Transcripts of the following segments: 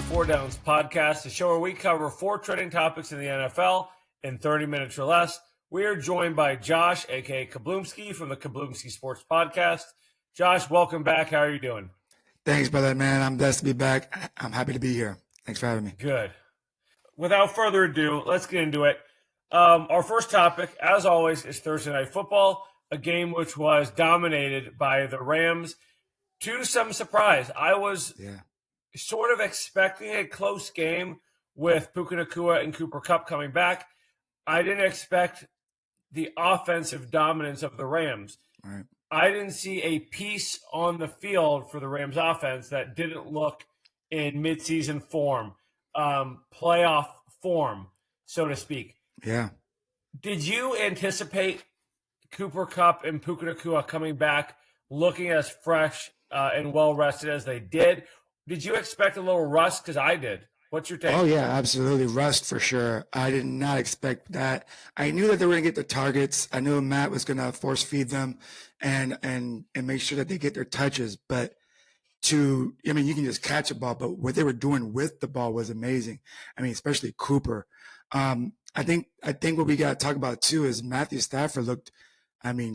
Four Downs podcast, the show where we cover four trending topics in the NFL in 30 minutes or less. We are joined by Josh, a.k.a. Kablumski, from the Kablumski Sports Podcast. Josh, welcome back. How are you doing? Thanks, brother, man. I'm blessed to be back. I'm happy to be here. Thanks for having me. Good. Without further ado, let's get into it. Our first topic, as always, is Thursday Night Football, a game which was dominated by the Rams. To some surprise, I was sort of expecting a close game with Puka Nacua and Cooper Kupp coming back. I didn't expect the offensive dominance of the Rams. Right. I didn't see a piece on the field for the Rams offense that didn't look in midseason form, playoff form, so to speak. Yeah. Did you anticipate Cooper Kupp and Puka Nacua coming back looking as fresh and well-rested as they did? Did you expect a little rust? Because I did. What's your take? Oh, yeah, absolutely. Rust for sure. I did not expect that. I knew that they were going to get the targets. I knew Matt was going to force feed them and make sure that they get their touches. But you can just catch a ball, but what they were doing with the ball was amazing. I mean, especially Cooper. I think what we got to talk about too is Matthew Stafford looked,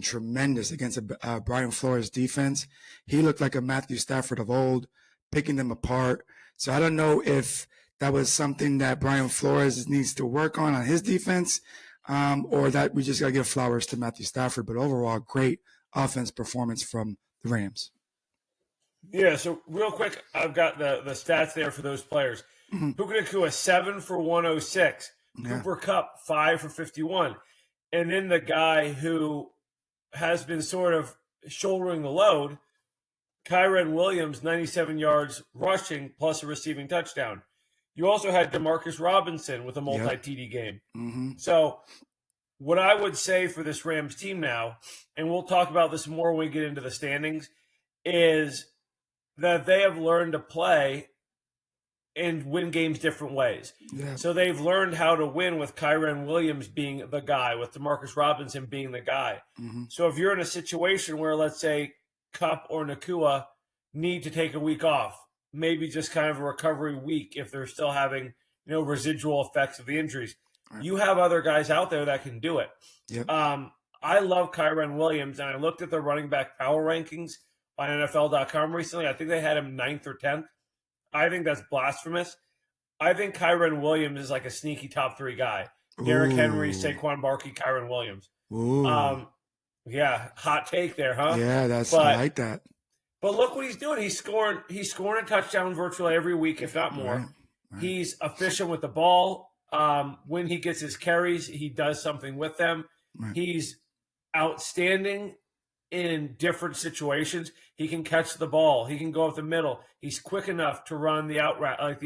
tremendous against a Brian Flores defense. He looked like a Matthew Stafford of old, picking them apart. So I don't know if that was something that Brian Flores needs to work on his defense, or that we just got to give flowers to Matthew Stafford. But overall, great offense performance from the Rams. Yeah, so real quick, I've got the stats there for those players. Mm-hmm. Puka Nacua, 7 for 106. Yeah. Cooper Kupp, 5 for 51. And then the guy who has been sort of shouldering the load, Kyren Williams, 97 yards rushing plus a receiving touchdown. You also had Demarcus Robinson with a multi-TD game. Mm-hmm. So what I would say for this Rams team now, and we'll talk about this more when we get into the standings, is that they have learned to play and win games different ways. Yeah. So they've learned how to win with Kyren Williams being the guy, with Demarcus Robinson being the guy. Mm-hmm. So if you're in a situation where, let's say, Kupp or Nacua need to take a week off, maybe just kind of a recovery week if they're still having, residual effects of the injuries, right, you have other guys out there that can do it. Yep. I love Kyren Williams, and I looked at the running back power rankings on NFL.com recently. I think they had him 9th or 10th. I think that's blasphemous. I think Kyren Williams is like a sneaky top 3 guy. Derrick Henry, Saquon Barkley, Kyren Williams. Ooh. Yeah, hot take there, huh? Yeah, I like that. But look what he's doing. He's scoring a touchdown virtually every week, if not more. Right. He's efficient with the ball. When he gets his carries, he does something with them. Right. He's outstanding in different situations. He can catch the ball. He can go up the middle. He's quick enough to run the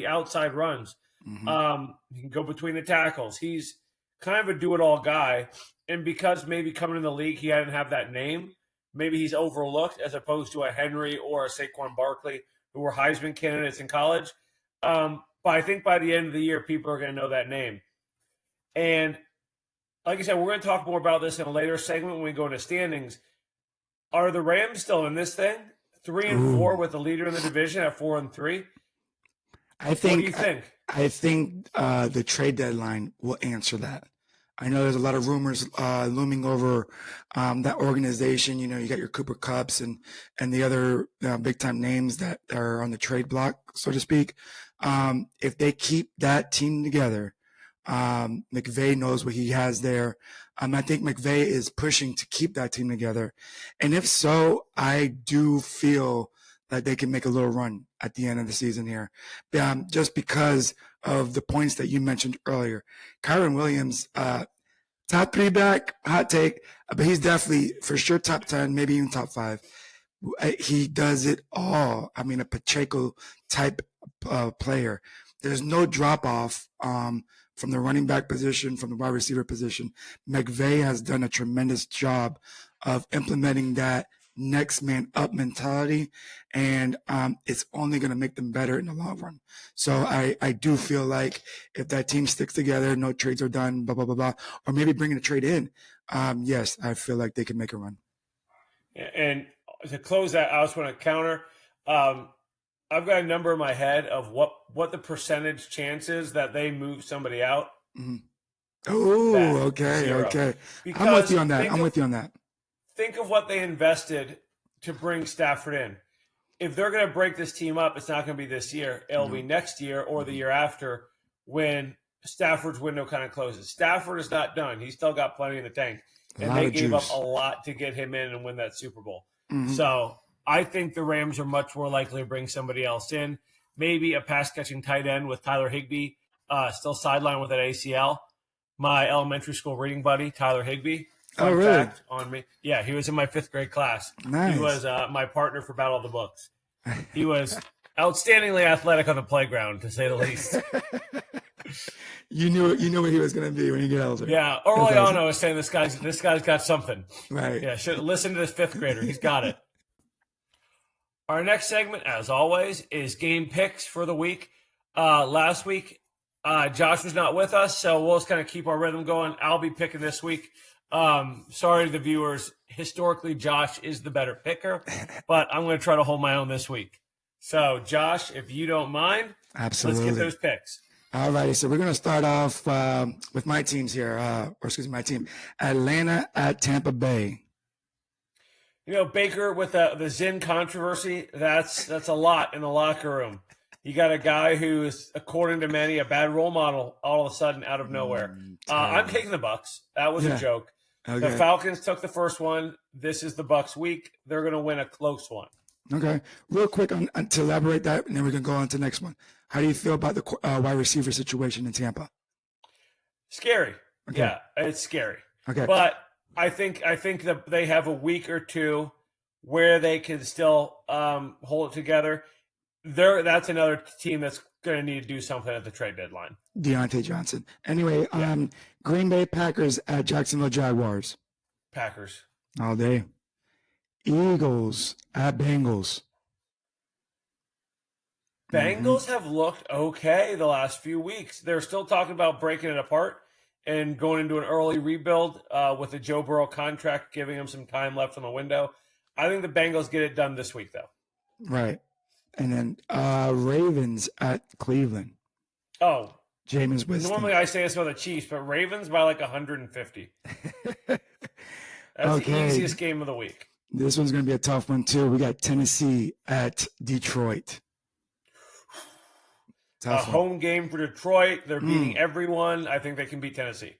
outside runs. Mm-hmm. He can go between the tackles. He's kind of a do-it-all guy. And because maybe coming in the league, he hadn't have that name, maybe he's overlooked as opposed to a Henry or a Saquon Barkley, who were Heisman candidates in college. But I think by the end of the year, people are going to know that name. And like I said, we're going to talk more about this in a later segment when we go into standings. Are the Rams still in this thing? 3-4 with the leader in the division at 4-3? I think. What do you think? I think the trade deadline will answer that. I know there's a lot of rumors looming over that organization. You got your Cooper Kupps and the other big time names that are on the trade block, so to speak. If they keep that team together, McVay knows what he has there. I think McVay is pushing to keep that team together. And if so, I do feel that they can make a little run at the end of the season here. Just because of the points that you mentioned earlier. Kyren Williams, top 3 back, hot take, but he's definitely for sure top 10, maybe even top 5. He does it all. A Pacheco type player. There's no drop off from the running back position, from the wide receiver position. McVay has done a tremendous job of implementing that next man up mentality, and it's only going to make them better in the long run. So I do feel like if that team sticks together, no trades are done, blah, blah, blah, blah, or maybe bringing a trade in, yes, I feel like they can make a run. And to close that, I also want to counter. I've got a number in my head of what the percentage chance is that they move somebody out. Mhm. Oh, Bad. okay, 0. okay. I'm with you Because on that. I'm with you on that. think of what they invested to bring Stafford in. If they're going to break this team up, it's not going to be this year. It'll be next year or the year after when Stafford's window kind of closes. Stafford is not done. He's still got plenty in the tank. A And lot they of gave up juice. a lot to get him in and win that Super Bowl. Mhm. So I think the Rams are much more likely to bring somebody else in. Maybe a pass-catching tight end with Tyler Higbee, still sidelined with an ACL. My elementary school reading buddy, Tyler Higbee. Oh, Fun really? fact on me. Yeah, he was in my 5th grade class. Nice. He was my partner for Battle of the Books. He was outstandingly athletic on the playground, to say the least. You knew what he was going to be when you get older. Yeah, early on, I was saying this guy's got something. Right. Yeah, should listen to this 5th grader. He's got it. Our next segment, as always, is game picks for the week. Last week, Josh was not with us, so we'll just kind of keep our rhythm going. I'll be picking this week. Sorry to the viewers. Historically, Josh is the better picker, but I'm going to try to hold my own this week. So, Josh, if you don't mind, Absolutely. let's get those picks. All righty, so we're going to start off with my teams here, my team, Atlanta at Tampa Bay. You know, Baker with the Zinn controversy, that's a lot in the locker room. You got a guy who is, according to many, a bad role model all of a sudden out of nowhere. I'm taking the Bucs. That was a joke. Okay. The Falcons took the first one. This is the Bucs week. They're going to win a close one. Okay. Real quick to elaborate that, and then we can go on to the next one. How do you feel about the wide receiver situation in Tampa? Scary. Okay. Yeah, it's scary. Okay. But I think that they have a week or two where they can still hold it together. That's another team that's going to need to do something at the trade deadline. Deontay Johnson. Anyway, Green Bay Packers at Jacksonville Jaguars. Packers. All day. Eagles at Bengals. Bengals have looked okay the last few weeks. They're still talking about breaking it apart and going into an early rebuild with the Joe Burrow contract, giving him some time left on the window. I think the Bengals get it done this week, though. Right. And then Ravens at Cleveland. Oh. Jameis Winston. Normally I say this about the Chiefs, but Ravens by like 150. That's the easiest game of the week. This one's going to be a tough one, too. We got Tennessee at Detroit. A home game for Detroit. They're beating everyone. I think they can beat Tennessee.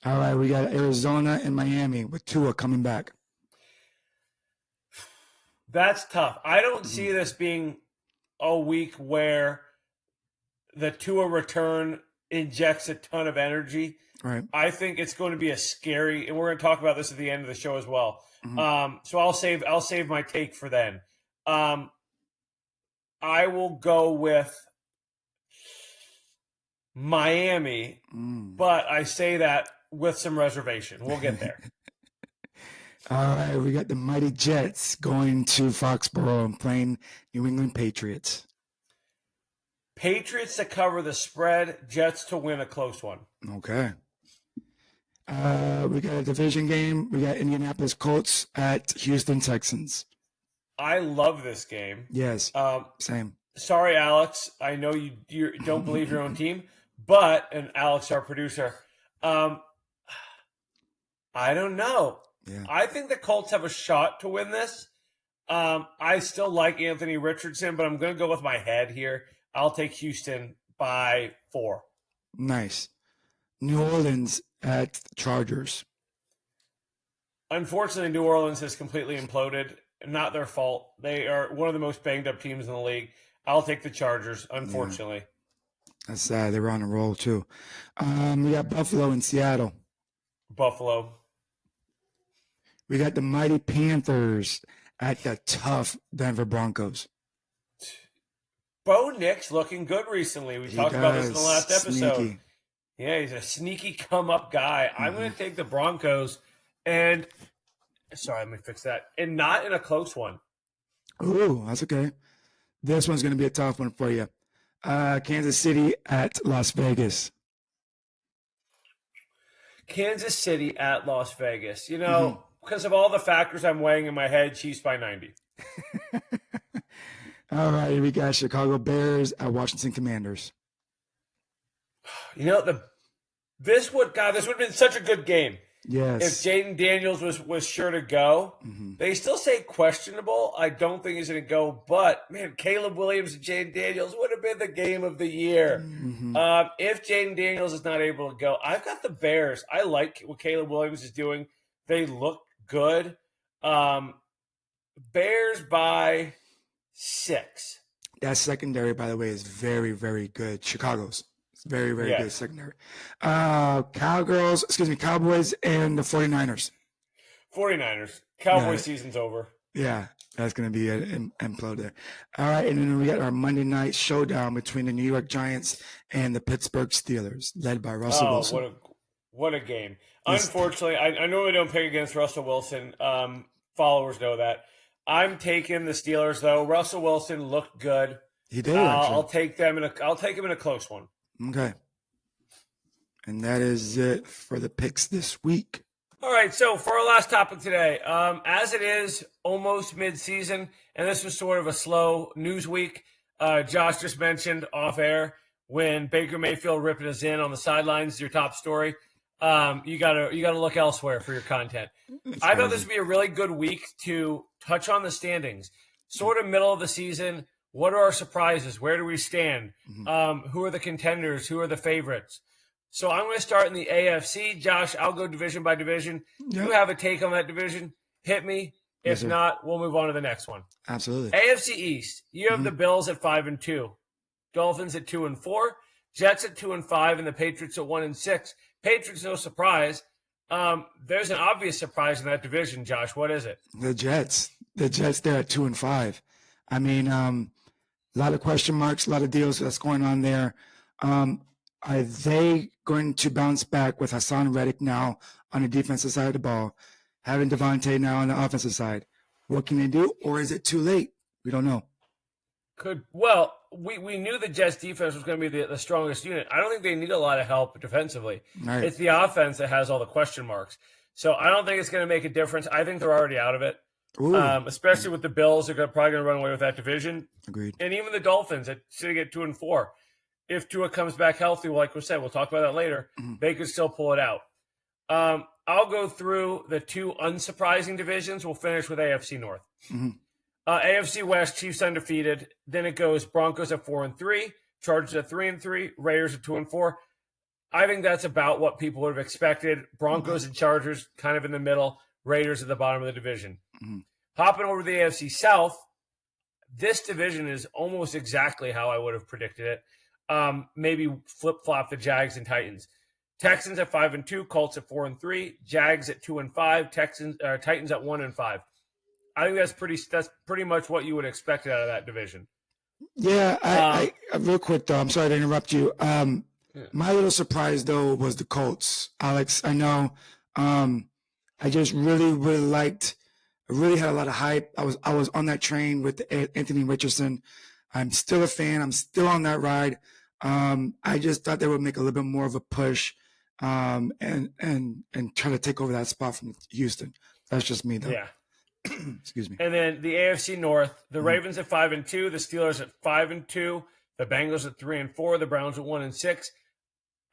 All right, we got Arizona and Miami with Tua coming back. That's tough. I don't see this being a week where the Tua return injects a ton of energy. Right. I think it's going to be a scary, and we're going to talk about this at the end of the show as well. So I'll save my take for then. I will go with Miami, but I say that with some reservation. We'll get there. All right, we got the mighty Jets going to Foxborough and playing New England Patriots. Patriots to cover the spread, Jets to win a close one. Okay. We got a division game. We got Indianapolis Colts at Houston Texans. I love this game. Yes, same. Sorry, Alex. I know you don't believe your own team, and Alex, our producer, I don't know. Yeah. I think the Colts have a shot to win this. I still like Anthony Richardson, but I'm going to go with my head here. I'll take Houston by 4. Nice. New Orleans at Chargers. Unfortunately, New Orleans has completely imploded. Not their fault. They are one of the most banged up teams in the league. I'll take the Chargers, unfortunately. Yeah. That's sad. They were on a roll, too. We got Buffalo and Seattle. Buffalo. We got the mighty Panthers at the tough Denver Broncos. Bo Nix looking good recently. We talked about this in the last episode. Sneaky. Yeah, he's a sneaky come-up guy. I'm going to take the Broncos and – sorry, let me fix that. And not in a close one. Ooh, that's okay. This one's going to be a tough one for you. Kansas City at Las Vegas. Kansas City at Las Vegas. You know, because of all the factors I'm weighing in my head, Chiefs by 90. All right, we got Chicago Bears at Washington Commanders. You know, this would have been such a good game. If Yes. Jaden Daniels was sure to go. Mm-hmm. They still say questionable. I don't think he's going to go. But, man, Caleb Williams and Jaden Daniels would have been the game of the year. Mm-hmm. If Jaden Daniels is not able to go, I've got the Bears. I like what Caleb Williams is doing. They look good. Bears by 6. That secondary, by the way, is very, very good. Chicago's. It's very, very good secondary. Cowboys and the 49ers. 49ers. Cowboys season's over. Yeah, that's going to be an implode there. All right, and then we got our Monday night showdown between the New York Giants and the Pittsburgh Steelers, led by Russell Wilson. What a game. Unfortunately, I normally don't pick against Russell Wilson. Followers know that. I'm taking the Steelers, though. Russell Wilson looked good. He did, I'll take him in a close one. Okay. And that is it for the picks this week. All right, so for our last topic today, as it is almost mid-season, and this was sort of a slow news week, Josh just mentioned off air when Baker Mayfield ripping us in on the sidelines, your top story. You gotta look elsewhere for your content. I thought this would be a really good week to touch on the standings. Sort of middle of the season. What are our surprises? Where do we stand? Who are the contenders? Who are the favorites? So I'm going to start in the AFC. Josh, I'll go division by division. Yep. You have a take on that division? Hit me. If not, we'll move on to the next one. Absolutely. AFC East. You have the Bills at 5-2, Dolphins at 2-4, Jets at 2-5, and the Patriots at 1-6. Patriots, no surprise. There's an obvious surprise in that division, Josh. What is it? The Jets. The Jets, they're at 2-5. I mean, a lot of question marks, a lot of deals that's going on there. Are they going to bounce back with Hassan Reddick now on the defensive side of the ball, having Devontae now on the offensive side? What can they do, or is it too late? We don't know. We knew the Jets defense was going to be the strongest unit. I don't think they need a lot of help defensively. Right. It's the offense that has all the question marks. So I don't think it's going to make a difference. I think they're already out of it. Especially with the Bills, they're probably going to run away with that division. Agreed. And even the Dolphins, sitting at 2-4. If Tua comes back healthy, like we said, we'll talk about that later, they could still pull it out. I'll go through the two unsurprising divisions. We'll finish with AFC North. AFC West, Chiefs undefeated. Then it goes Broncos at 4-3, Chargers at 3-3, Raiders at 2-4. I think that's about what people would have expected. Broncos and Chargers kind of in the middle, Raiders at the bottom of the division. Hopping over to the AFC South, this division is almost exactly how I would have predicted it. Maybe flip-flop the Jags and Titans. Texans at 5-2, Colts at 4-3, Jags at 2-5, Titans at 1-5. I think that's pretty much what you would expect out of that division. Yeah, I real quick though, I'm sorry to interrupt you. My little surprise though was the Colts. Alex, I know. I just really liked. I really had a lot of hype. I was on that train with Anthony Richardson. I'm still a fan. I'm still on that ride. I just thought they would make a little bit more of a push, and try to take over that spot from Houston. That's just me, though. Yeah. Excuse me. And then the AFC North, the Ravens at 5-2, the Steelers at 5-2, the Bengals at 3-4, the Browns at 1-6.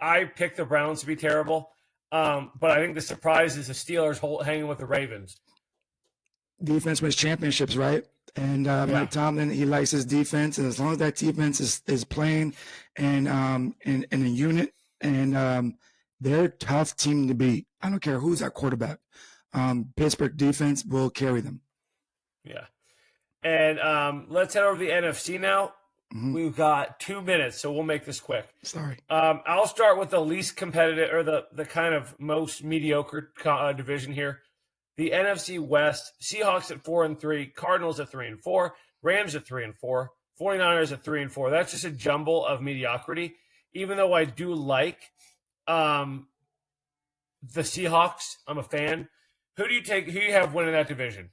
I picked the Browns to be terrible, but I think the surprise is the Steelers hanging with the Ravens. Defense wins championships, right? And Mike Tomlin, he likes his defense, and as long as that defense is playing and in a unit, and they're a tough team to beat. I don't care who's at quarterback. Pittsburgh defense will carry them. Yeah. And let's head over to the NFC now. We've got 2 minutes, so we'll make this quick. Sorry. I'll start with the least competitive, or the kind of most mediocre division here. The NFC West, Seahawks at 4-3, Cardinals at 3-4, Rams at 3-4, 49ers at 3-4. That's just a jumble of mediocrity. Even though I do like the Seahawks, I'm a fan. Who do you have winning that division?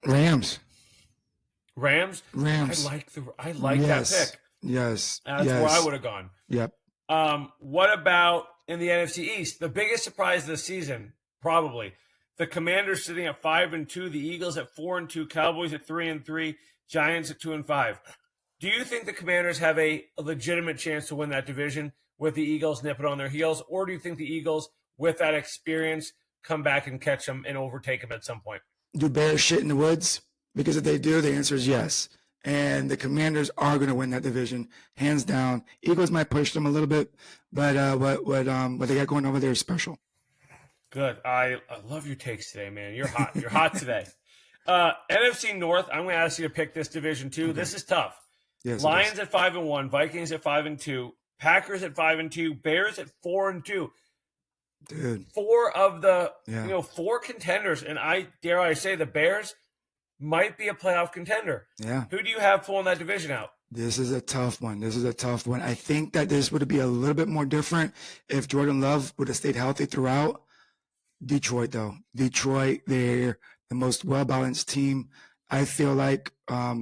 Rams. I like that pick. Yes. That's where I would have gone. Yep. What about in the NFC East? The biggest surprise this season, probably, The Commanders sitting at 5-2, the Eagles at 4-2, Cowboys at 3-3, Giants at 2-5. Do you think the Commanders have a legitimate chance to win that division with the Eagles nipping on their heels, or do you think the Eagles, with that experience, come back and catch them and overtake them at some point? Do Bears shit in the woods? Because if they do, the answer is yes. And the Commanders are going to win that division, hands down. Eagles might push them a little bit, but what they got going over there is special. Good. I love your takes today, man. You're hot. You're hot today. NFC North, I'm going to ask you to pick this division too. Okay. This is tough. Yes, Lions at 5-1, Vikings at 5-2, Packers at 5-2, Bears at 4-2. Dude. Four of the four contenders, and I say the Bears might be a playoff contender. Yeah. Who do you have pulling that division out? This is a tough one. I think that this would be a little bit more different if Jordan Love would have stayed healthy throughout. Detroit, though. Detroit, they're the most well-balanced team. I feel like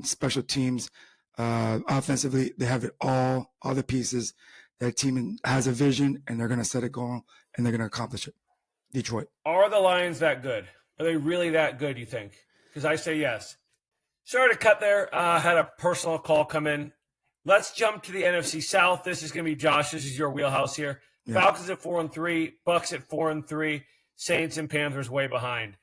special teams, offensively, they have it all the pieces. That team has a vision, and they're going to set a goal, and they're going to accomplish it. Detroit. Are the Lions that good? Are they really that good, you think? Because I say yes. Sorry to cut there. Had a personal call come in. Let's jump to the NFC South. This is going to be Josh. This is your wheelhouse here. Yeah. Falcons at 4-3, Bucks at 4-3, Saints and Panthers way behind.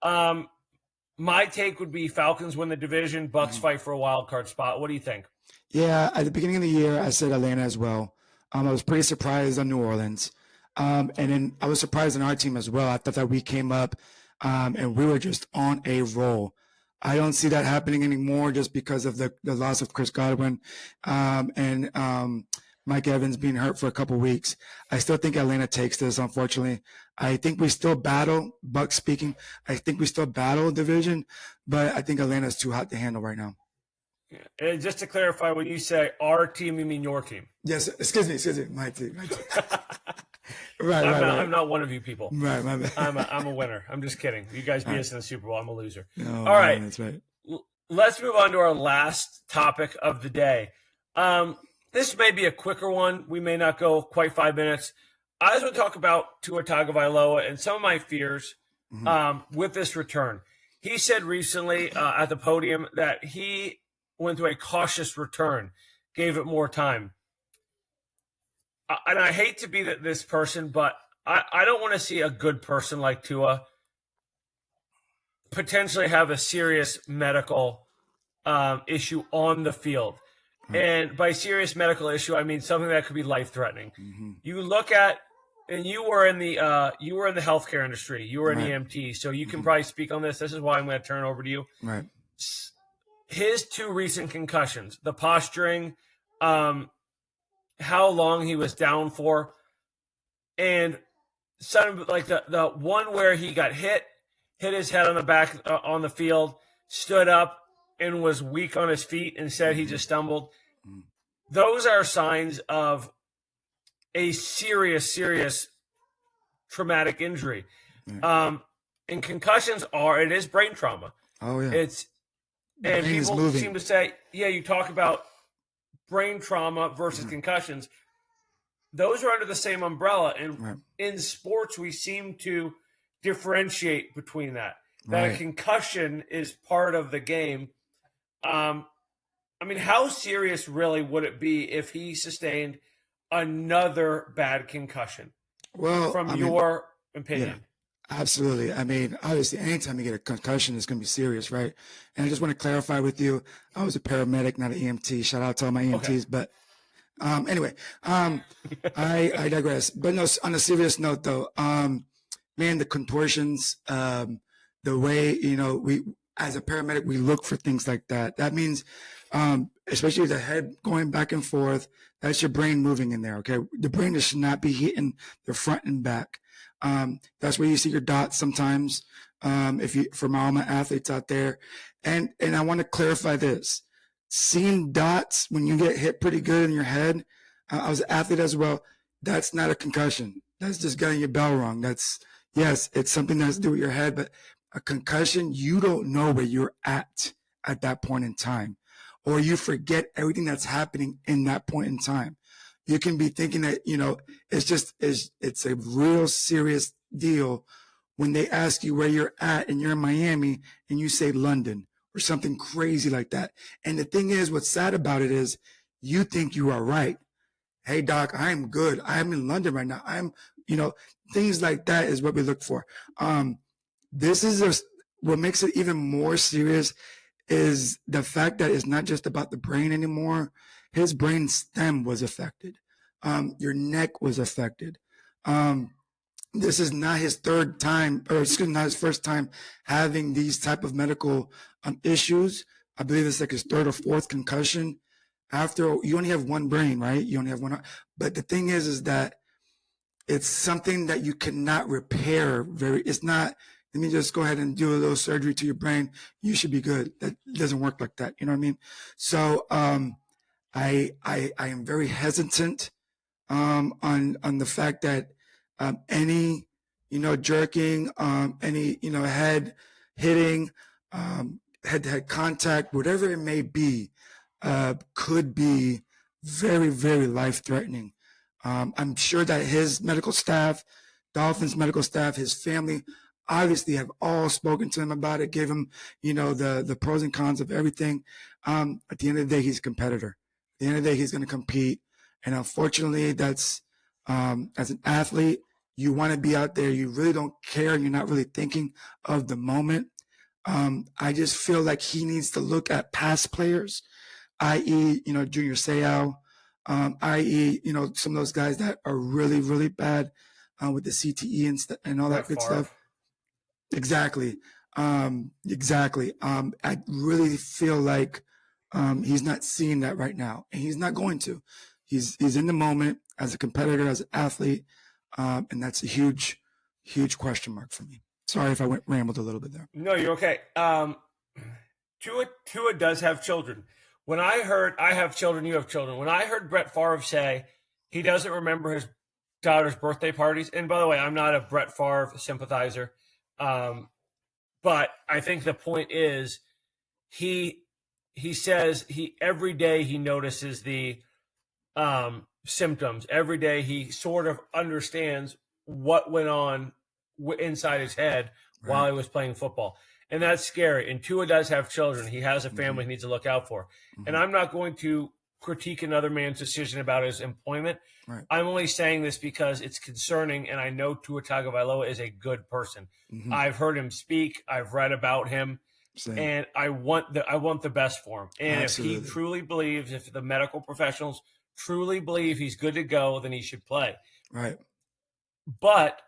My take would be Falcons win the division, Bucks fight for a wild card spot. What do you think? Yeah, at the beginning of the year, I said Atlanta as well. I was pretty surprised on New Orleans. And then I was surprised on our team as well. I thought that we came up and we were just on a roll. I don't see that happening anymore just because of the loss of Chris Godwin and Mike Evans being hurt for a couple weeks. I still think Atlanta takes this, unfortunately. I think we still battle, Bucks speaking, I think we still battle division, but I think Atlanta's too hot to handle right now. And just to clarify, when you say our team, you mean your team? Yes, excuse me, my team. Right, I'm not one of you people. Right, my bad. I'm a winner. I'm just kidding. You guys beat us in the Super Bowl. I'm a loser. No, all right, that's right. Let's move on to our last topic of the day. This may be a quicker one. We may not go quite 5 minutes. I just want to talk about Tua Tagovailoa and some of my fears with this return. He said recently at the podium that he went through a cautious return, gave it more time. And I hate to be this person, but I don't want to see a good person like Tua potentially have a serious medical issue on the field. And by serious medical issue, I mean something that could be life-threatening. Mm-hmm. You look at, and you were in the healthcare industry. You were an EMT, so you can probably speak on this. This is why I'm going to turn it over to you. Right. His two recent concussions, the posturing, how long he was down for, and some like the one where he got hit his head on the back on the field, stood up and was weak on his feet and said he just stumbled. Those are signs of a serious traumatic injury. And concussions it is brain trauma. Oh yeah. And people seem to say, yeah, you talk about brain trauma versus concussions. Those are under the same umbrella. And in sports, we seem to differentiate between that. That a concussion is part of the game. I mean, how serious really would it be if he sustained another bad concussion? Well, from your opinion. Yeah. Absolutely. I mean, obviously, anytime you get a concussion, it's going to be serious, right? And I just want to clarify with you, I was a paramedic, not an EMT. Shout out to all my EMTs. Okay. But anyway, I digress. But no, on a serious note, though, man, the contortions, the way, we as a paramedic, we look for things like that. That means, especially the head going back and forth, that's your brain moving in there, okay? The brain should not be hitting the front and back. That's where you see your dots sometimes, for all my athletes out there. And I want to clarify this. Seeing dots when you get hit pretty good in your head, I was an athlete as well, that's not a concussion. That's just getting your bell rung. Yes, it's something that has to do with your head, but a concussion, you don't know where you're at that point in time, or you forget everything that's happening in that point in time. You can be thinking that, it's a real serious deal when they ask you where you're at and you're in Miami and you say London or something crazy like that. And the thing is, what's sad about it is you think you are right. Hey, doc, I'm good. I'm in London right now. Things like that is what we look for. This is what makes it even more serious is the fact that it's not just about the brain anymore. His brain stem was affected. Your neck was affected. This is not his third time, or excuse me, not his first time having these type of medical issues. I believe it's like his third or fourth concussion. After you only have one brain, right? You only have one. But the thing is that it's something that you cannot repair. It's not. Let me just go ahead and do a little surgery to your brain. You should be good. That doesn't work like that. You know what I mean? So I am very hesitant on the fact that any jerking, any head hitting, head-to-head contact, whatever it may be, could be very, very life-threatening. I'm sure that his medical staff, Dolphins medical staff, his family, obviously have all spoken to him about it, gave him, the pros and cons of everything. At the end of the day, he's a competitor. At the end of the day, he's going to compete. And unfortunately, that's as an athlete, you want to be out there. You really don't care. You're not really thinking of the moment. I just feel like he needs to look at past players, i.e., Junior Seau, i.e., some of those guys that are really, really bad with the CTE and all that good stuff. Exactly. Exactly. I really feel like he's not seeing that right now, and he's not going to. He's in the moment as a competitor, as an athlete, and that's a huge, huge question mark for me. Sorry if I rambled a little bit there. No, you're okay. Tua does have children. When I heard I have children, you have children. When I heard Brett Favre say he doesn't remember his daughter's birthday parties, and by the way, I'm not a Brett Favre sympathizer, but I think the point is he says every day he notices the symptoms. Every day he sort of understands what went on inside his head while he was playing football. And that's scary. And Tua does have children. He has a family he needs to look out for. And I'm not going to critique another man's decision about his employment. Right. I'm only saying this because it's concerning, and I know Tua Tagovailoa is a good person. I've heard him speak. I've read about him. Same. And I want the best for him. And Absolutely. if he truly believes, if the medical professionals truly believe he's good to go, then he should play. Right. But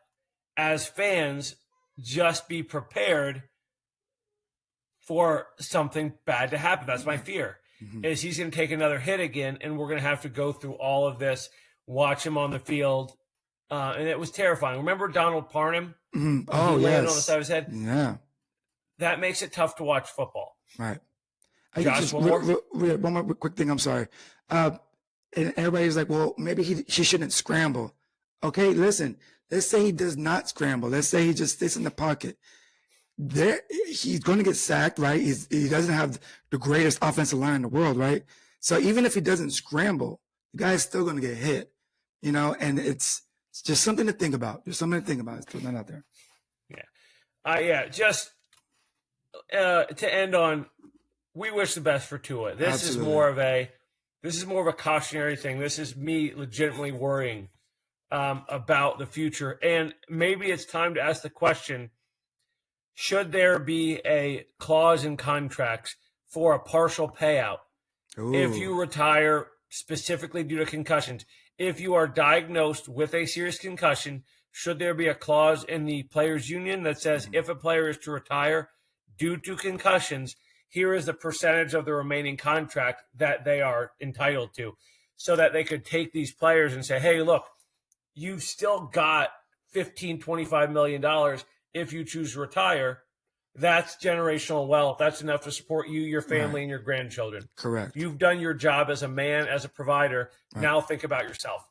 as fans, just be prepared for something bad to happen. That's my fear, is he's going to take another hit again, and we're going to have to go through all of this, watch him on the field. And it was terrifying. Remember Donald Parham? Oh, he yes. landed on the side of his head? Yeah. That makes it tough to watch football. Right. Josh, one more? One more quick thing. I'm sorry. And everybody's like, well, maybe she shouldn't scramble. Okay, listen. Let's say he does not scramble. Let's say he just sits in the pocket. He's going to get sacked, right? He doesn't have the greatest offensive line in the world, right? So even if he doesn't scramble, the guy's still going to get hit, and it's just something to think about. Just something to think about. It's putting that out there. Yeah. Just to end on, we wish the best for Tua. This Absolutely. is more of a cautionary thing. This is me legitimately worrying about the future. And maybe it's time to ask the question, should there be a clause in contracts for a partial payout if you retire specifically due to concussions? If you are diagnosed with a serious concussion, should there be a clause in the players' union that says if a player is to retire due to concussions, here is the percentage of the remaining contract that they are entitled to, so that they could take these players and say, hey, look, you've still got $15, $25 million if you choose to retire. That's generational wealth. That's enough to support you, your family, and your grandchildren. Correct. You've done your job as a man, as a provider. Right. Now think about yourself.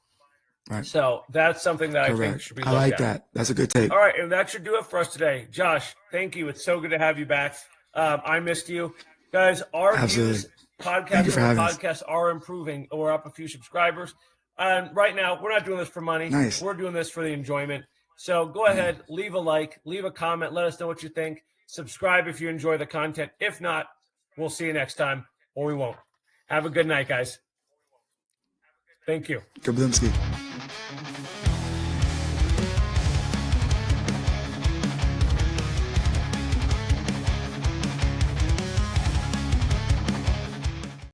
Right. So that's something that Correct. I think should be looked I like at. that. That's a good take. All right, and that should do it for us today. Josh, thank you. It's so good to have you back. I missed you. Guys, our views, podcasts are improving. We're up a few subscribers. And right now, we're not doing this for money. Nice. We're doing this for the enjoyment. So go ahead, leave a like, leave a comment, let us know what you think. Subscribe if you enjoy the content. If not, we'll see you next time, or we won't. Have a good night, guys. Thank you. Kablinski.